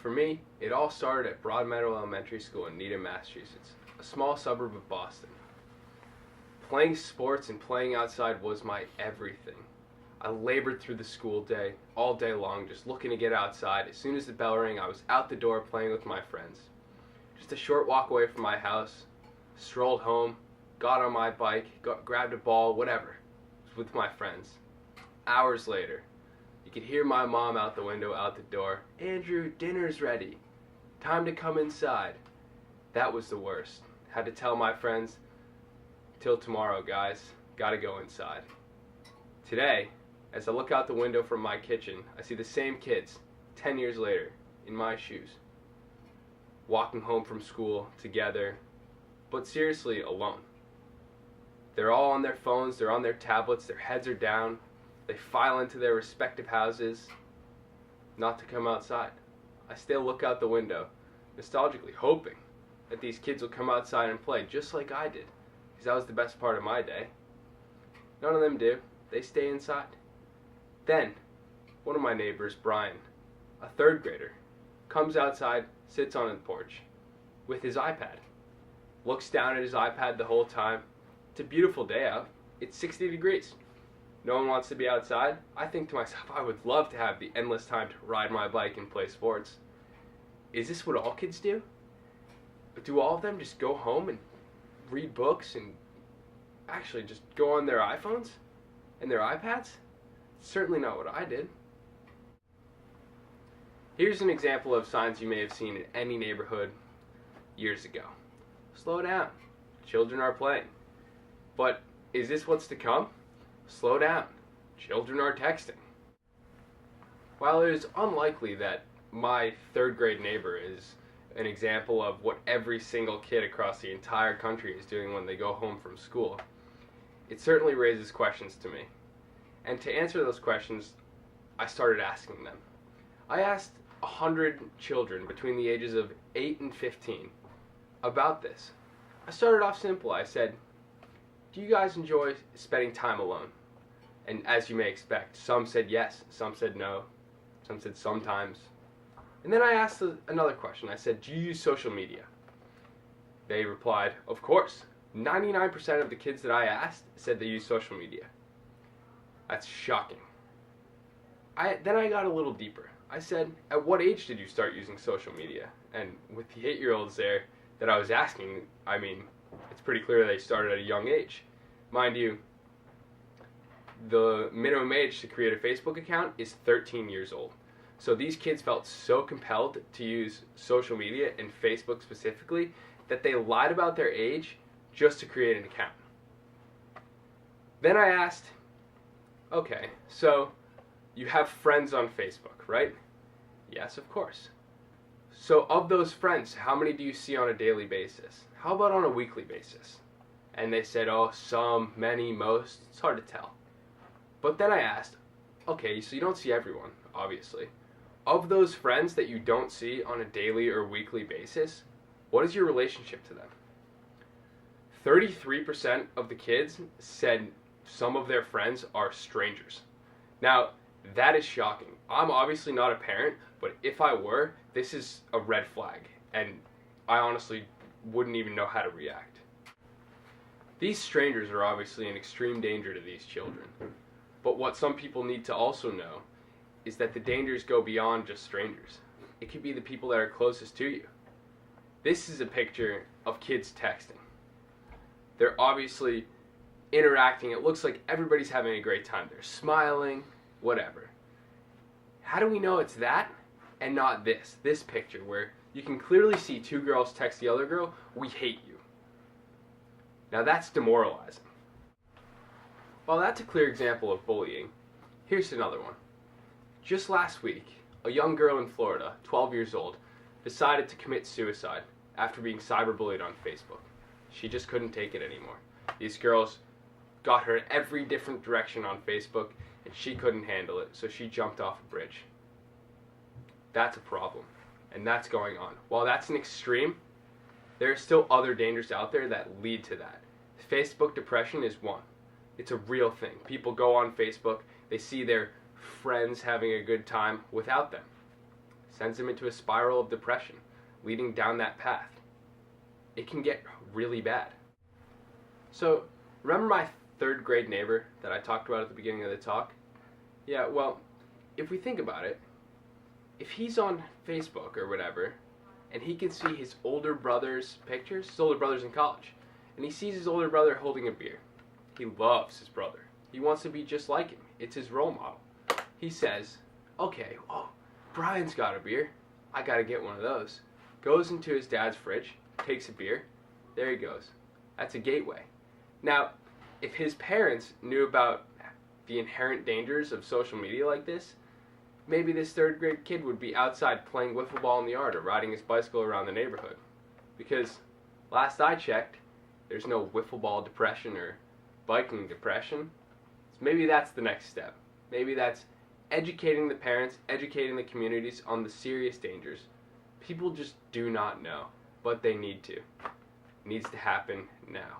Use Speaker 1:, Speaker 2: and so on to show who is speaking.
Speaker 1: For me, it all started at Broadmeadow Elementary School in Needham, Massachusetts, a small suburb of Boston. Playing sports and playing outside was my everything. I labored through the school day, all day long, just looking to get outside. As soon as the bell rang, I was out the door playing with my friends. Just a short walk away from my house, strolled home, got on my bike, grabbed a ball, whatever, with my friends. Hours later, you could hear my mom out the window, out the door. "Andrew, dinner's ready. Time to come inside." That was the worst. Had to tell my friends, "Till tomorrow, guys. Gotta go inside." Today, as I look out the window from my kitchen, I see the same kids, 10 years later, in my shoes. Walking home from school together, but seriously alone. They're all on their phones, they're on their tablets, their heads are down. They file into their respective houses, not to come outside. I still look out the window, nostalgically hoping that these kids will come outside and play just like I did, because that was the best part of my day. None of them do. They stay inside. Then, one of my neighbors, Brian, a third grader, comes outside, sits on the porch with his iPad, looks down at his iPad the whole time. It's a beautiful day out. It's 60 degrees. No one wants to be outside. I think to myself, I would love to have the endless time to ride my bike and play sports. Is this what all kids do? Do all of them just go home and read books and actually just go on their iPhones and their iPads? Certainly not what I did. Here's an example of signs you may have seen in any neighborhood years ago. Slow down. Children are playing. But is this what's to come? Slow down. Children are texting. While it is unlikely that my third grade neighbor is an example of what every single kid across the entire country is doing when they go home from school, it certainly raises questions to me. And to answer those questions, I started asking them. I asked 100 children between the ages of 8 and 15 about this. I started off simple. I said, "Do you guys enjoy spending time alone?" And as you may expect, some said yes, some said no, some said sometimes. And then I asked another question. I said, "Do you use social media?" They replied, "Of course." 99% of the kids that I asked said they use social media. That's shocking. Then I got a little deeper. I said, "At what age did you start using social media?" And with the 8-year-olds there that I was asking, I mean, it's pretty clear they started at a young age. Mind you, the minimum age to create a Facebook account is 13 years old. So these kids felt so compelled to use social media and Facebook specifically that they lied about their age just to create an account. Then I asked, "Okay, so you have friends on Facebook, right?" "Yes, of course." "So of those friends, how many do you see on a daily basis? How about on a weekly basis?" And they said, "Oh, some, many, most." It's hard to tell. But then I asked, "Okay, so you don't see everyone, obviously. Of those friends that you don't see on a daily or weekly basis, what is your relationship to them?" 33% of the kids said some of their friends are strangers. Now, that is shocking. I'm obviously not a parent, but if I were, this is a red flag, and I honestly wouldn't even know how to react. These strangers are obviously an extreme danger to these children, but what some people need to also know is that the dangers go beyond just strangers. It could be the people that are closest to you. This is a picture of kids texting. They're obviously interacting. It looks like everybody's having a great time. They're smiling, whatever. How do we know it's that and not this picture where you can clearly see two girls text the other girl, "We hate you"? Now that's demoralizing. While that's a clear example of bullying, here's another one. Just last week, a young girl in Florida, 12 years old, decided to commit suicide after being cyberbullied on Facebook. She just couldn't take it anymore. These girls got her in every different direction on Facebook, and she couldn't handle it, so she jumped off a bridge. That's a problem, and that's going on. While that's an extreme, there are still other dangers out there that lead to that. Facebook depression is one. It's a real thing. People go on Facebook, they see their friends having a good time without them. sends him into a spiral of depression, leading down that path. It can get really bad. So, remember my 3rd grade neighbor that I talked about at the beginning of the talk? Yeah, well, if we think about it, if he's on Facebook or whatever, and he can see his older brother's pictures, his older brother's in college, and he sees his older brother holding a beer. He loves his brother. He wants to be just like him. It's his role model. He says, okay, oh, Brian's got a beer. I gotta get one of those. Goes into his dad's fridge, takes a beer. There he goes. That's a gateway. Now, if his parents knew about the inherent dangers of social media like this, maybe this 3rd grade kid would be outside playing wiffle ball in the yard or riding his bicycle around the neighborhood. Because last I checked, there's no wiffle ball depression or biking depression. So maybe that's the next step. Maybe that's educating the parents, educating the communities on the serious dangers. People just do not know, but they need to. It needs to happen now.